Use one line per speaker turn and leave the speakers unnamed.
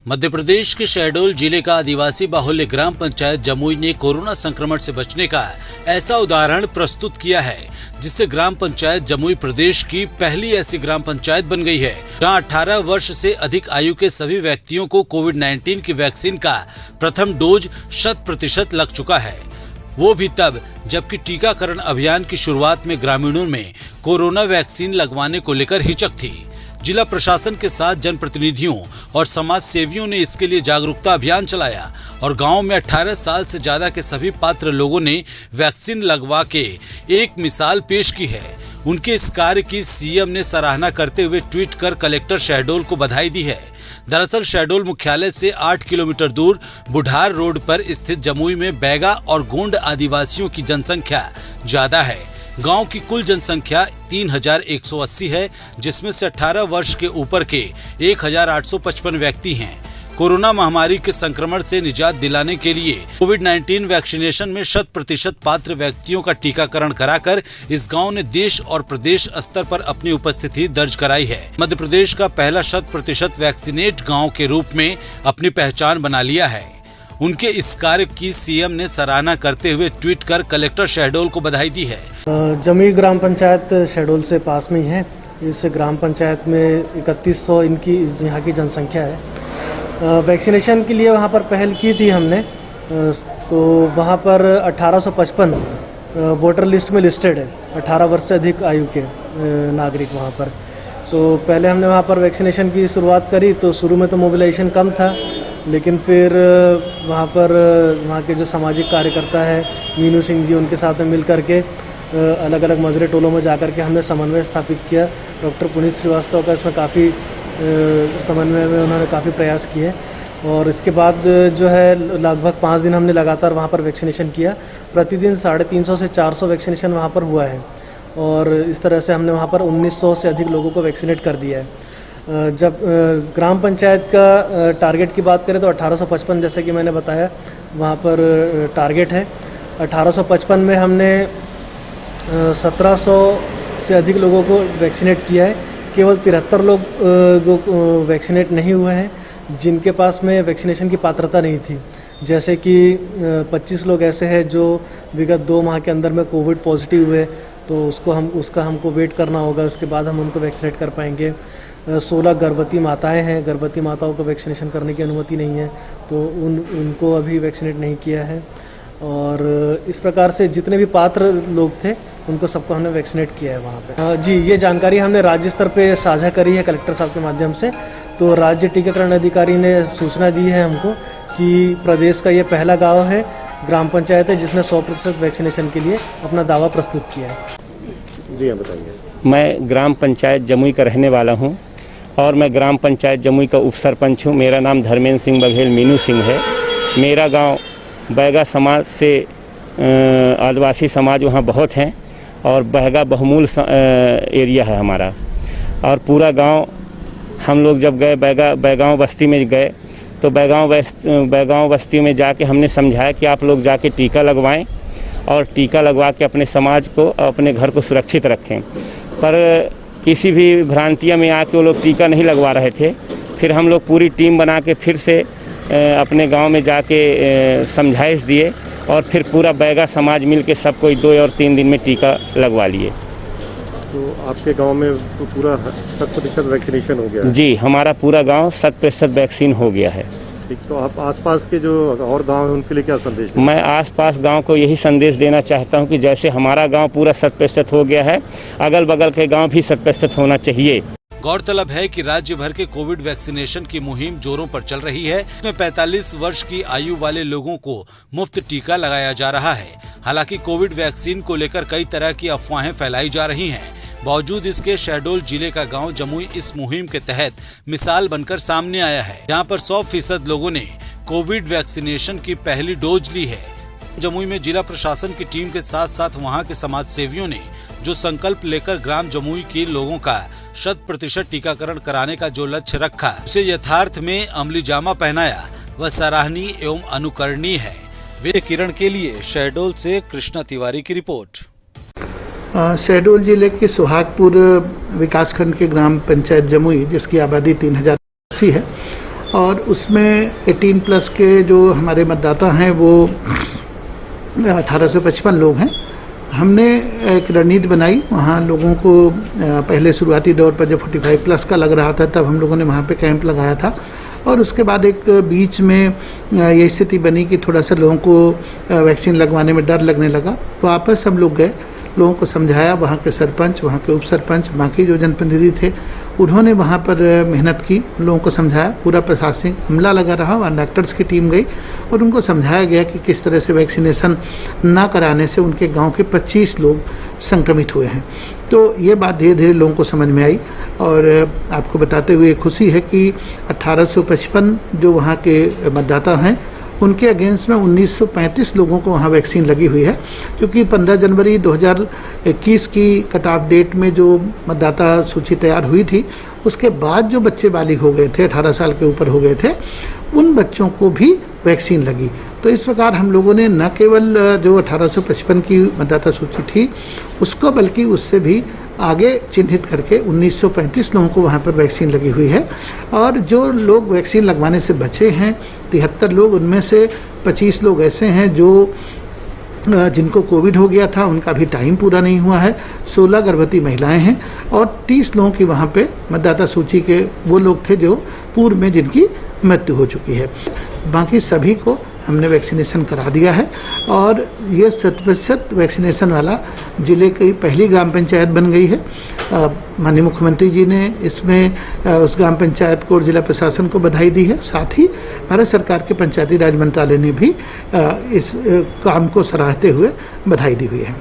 मध्य प्रदेश के शहडोल जिले का आदिवासी बाहुल्य ग्राम पंचायत जमुई ने कोरोना संक्रमण से बचने का ऐसा उदाहरण प्रस्तुत किया है जिससे ग्राम पंचायत जमुई प्रदेश की पहली ऐसी ग्राम पंचायत बन गई है जहां 18 वर्ष से अधिक आयु के सभी व्यक्तियों को कोविड-19 की वैक्सीन का प्रथम डोज 100% लग चुका है। वो भी तब जबकि टीकाकरण अभियान की शुरुआत में ग्रामीणों में कोरोना वैक्सीन लगवाने को लेकर हिचक थी। जिला प्रशासन के साथ जनप्रतिनिधियों और समाज सेवियों ने इसके लिए जागरूकता अभियान चलाया और गांव में 18 साल से ज्यादा के सभी पात्र लोगों ने वैक्सीन लगवा के एक मिसाल पेश की है। उनके इस कार्य की सीएम ने सराहना करते हुए ट्वीट कर कलेक्टर शहडोल को बधाई दी है। दरअसल शहडोल मुख्यालय से 8 किलोमीटर दूर बुढ़ार रोड पर स्थित जमुई में बैगा और गोंड आदिवासियों की जनसंख्या ज्यादा है। गांव की कुल जनसंख्या 3180 है, जिसमें से 18 वर्ष के ऊपर के 1855 व्यक्ति हैं। कोरोना महामारी के संक्रमण से निजात दिलाने के लिए कोविड-19 वैक्सीनेशन में 100% पात्र व्यक्तियों का टीकाकरण कराकर इस गांव ने देश और प्रदेश स्तर पर अपनी उपस्थिति दर्ज कराई है। मध्य प्रदेश का पहला 100% वैक्सीनेट गांव के रूप में अपनी पहचान बना लिया है। उनके इस कार्य की सीएम ने सराहना करते हुए ट्वीट कर कलेक्टर शहडोल को बधाई दी है।
जमुई ग्राम पंचायत शहडोल से पास में ही है। इस ग्राम पंचायत में 3100 इनकी यहाँ की जनसंख्या है। वैक्सीनेशन के लिए वहाँ पर पहल की थी हमने, तो वहाँ पर 1855 वोटर लिस्ट में लिस्टेड है, 18 वर्ष से अधिक आयु के नागरिक वहाँ पर। तो पहले हमने वहाँ पर वैक्सीनेशन की शुरुआत करी, तो शुरू में तो मोबिलाइजेशन कम था, लेकिन फिर वहाँ के जो सामाजिक कार्यकर्ता है मीनू सिंह जी, उनके साथ में मिल करके अलग अलग मजरे टोलों में जाकर के हमने समन्वय स्थापित किया। डॉक्टर पुनीत श्रीवास्तव का इसमें काफ़ी समन्वय में उन्होंने काफ़ी प्रयास किए और इसके बाद जो है लगभग 5 दिन हमने लगातार वहाँ पर वैक्सीनेशन किया। प्रतिदिन 350 से 400 वैक्सीनेशन वहाँ पर हुआ है और इस तरह से हमने वहाँ पर 1900 से अधिक लोगों को वैक्सीनेट कर दिया है। जब ग्राम पंचायत का टारगेट की बात करें तो 1855 जैसे कि मैंने बताया वहाँ पर टारगेट है। 1855 में हमने 1700 से अधिक लोगों को वैक्सीनेट किया है। केवल 73 लोग वैक्सीनेट नहीं हुए हैं जिनके पास में वैक्सीनेशन की पात्रता नहीं थी। जैसे कि 25 लोग ऐसे हैं जो विगत 2 माह के अंदर में कोविड पॉजिटिव हुए, तो उसका हमको वेट करना होगा, उसके बाद हम उनको वैक्सीनेट कर पाएंगे। 16 गर्भवती माताएं हैं, गर्भवती माताओं को वैक्सीनेशन करने की अनुमति नहीं है, तो उनको अभी वैक्सीनेट नहीं किया है। और इस प्रकार से जितने भी पात्र लोग थे उनको सबको हमने वैक्सीनेट किया है वहाँ पे। जी, ये जानकारी हमने राज्य स्तर पे साझा करी है कलेक्टर साहब के माध्यम से। तो राज्य टीकाकरण अधिकारी ने सूचना दी है हमको कि प्रदेश का ये पहला गाँव है, ग्राम पंचायत है जिसने 100% वैक्सीनेशन के लिए अपना दावा प्रस्तुत किया है।
जी हाँ, बताइए।
मैं ग्राम पंचायत जमुई का रहने वाला हूँ और मैं ग्राम पंचायत जमुई का उप सरपंच हूँ। मेरा नाम धर्मेंद्र सिंह बघेल मीनू सिंह है। मेरा गांव बैगा समाज से आदिवासी समाज वहाँ बहुत हैं और बैगा बहुमूल एरिया है हमारा। और पूरा गांव हम लोग जब गए बैगांव बस्ती में गए तो बैगांव बस्ती में जाके हमने समझाया कि आप लोग जाके टीका लगवाएं और टीका लगवा के अपने समाज को, अपने घर को सुरक्षित रखें। पर किसी भी भ्रांतियों में आके वो लोग टीका नहीं लगवा रहे थे। फिर हम लोग पूरी टीम बना के फिर से अपने गांव में जाके समझाइश दिए और फिर पूरा बैगा समाज मिल के सब कोई 2 और 3 दिन में टीका लगवा लिए।
तो आपके गांव में तो पूरा 100% वैक्सीनेशन हो गया है?
जी, हमारा पूरा गांव 100% वैक्सीन हो गया है।
ठीक, तो आप आसपास के जो और गांव हैं उनके लिए क्या संदेश दें?
मैं आसपास गांव को यही संदेश देना चाहता हूं कि जैसे हमारा गांव पूरा 100% हो गया है, अगल बगल के गांव भी 100% होना चाहिए।
गौरतलब है कि राज्य भर के कोविड वैक्सीनेशन की मुहिम जोरों पर चल रही है। इसमें 45 वर्ष की आयु वाले लोगों को मुफ्त टीका लगाया जा रहा है। हालांकि कोविड वैक्सीन को लेकर कई तरह की अफवाहें फैलाई जा रही हैं। बावजूद इसके शहडोल जिले का गांव जमुई इस मुहिम के तहत मिसाल बनकर सामने आया है, जहां पर 100% लोगों ने कोविड वैक्सीनेशन की पहली डोज ली है। जमुई में जिला प्रशासन की टीम के साथ साथ वहां के समाज सेवियों ने जो संकल्प लेकर ग्राम जमुई के लोगों का 100% टीकाकरण कराने का जो लक्ष्य रखा, उसे यथार्थ में अमली जामा पहनाया, वह सराहनीय एवं अनुकरणीय है। वे किरण के लिए शहडोल से कृष्णा तिवारी की रिपोर्ट।
शहडोल जिले के सुहागपुर विकासखंड के ग्राम पंचायत जमुई, जिसकी आबादी 3080 है, और उसमें 18 प्लस के जो हमारे मतदाता हैं वो 1855 लोग हैं। हमने एक रणनीति बनाई, वहाँ लोगों को पहले शुरुआती दौर पर जब 45 प्लस का लग रहा था तब हम लोगों ने वहाँ पे कैंप लगाया था, और उसके बाद एक बीच में ये स्थिति बनी कि थोड़ा सा लोगों को वैक्सीन लगवाने में डर लगने लगा। वापस हम लोग गए, लोगों को समझाया, वहाँ के सरपंच, वहाँ के उप सरपंच, बाकी जो जनप्रतिनिधि थे उन्होंने वहाँ पर मेहनत की, लोगों को समझाया, पूरा प्रशासनिक अमला लगा रहा, वहाँ डॉक्टर्स की टीम गई और उनको समझाया गया कि किस तरह से वैक्सीनेशन ना कराने से उनके गांव के 25 लोग संक्रमित हुए हैं। तो ये बात धीरे धीरे लोगों को समझ में आई, और आपको बताते हुए खुशी है कि 1855 जो वहाँ के मतदाता हैं उनके अगेंस्ट में 1935 लोगों को वहाँ वैक्सीन लगी हुई है, क्योंकि 15 जनवरी 2021 की कट ऑफ डेट में जो मतदाता सूची तैयार हुई थी उसके बाद जो बच्चे बालिग हो गए थे, 18 साल के ऊपर हो गए थे, उन बच्चों को भी वैक्सीन लगी। तो इस प्रकार हम लोगों ने न केवल जो 1855 की मतदाता सूची थी उसको, बल्कि उससे भी आगे चिन्हित करके 1935 लोगों को वहाँ पर वैक्सीन लगी हुई है। और जो लोग वैक्सीन लगवाने से बचे हैं 73 लोग, उनमें से 25 लोग ऐसे हैं जो जिनको कोविड हो गया था, उनका भी टाइम पूरा नहीं हुआ है, 16 गर्भवती महिलाएं हैं, और 30 लोगों की वहाँ पे मतदाता सूची के वो लोग थे जो पूर्व में जिनकी मृत्यु हो चुकी है। बाकी सभी को हमने वैक्सीनेशन करा दिया है, और ये 100% वैक्सीनेशन वाला जिले की पहली ग्राम पंचायत बन गई है। माननीय मुख्यमंत्री जी ने इसमें उस ग्राम पंचायत को और जिला प्रशासन को बधाई दी है। साथ ही भारत सरकार के पंचायती राज मंत्रालय ने भी इस काम को सराहते हुए बधाई दी हुई है।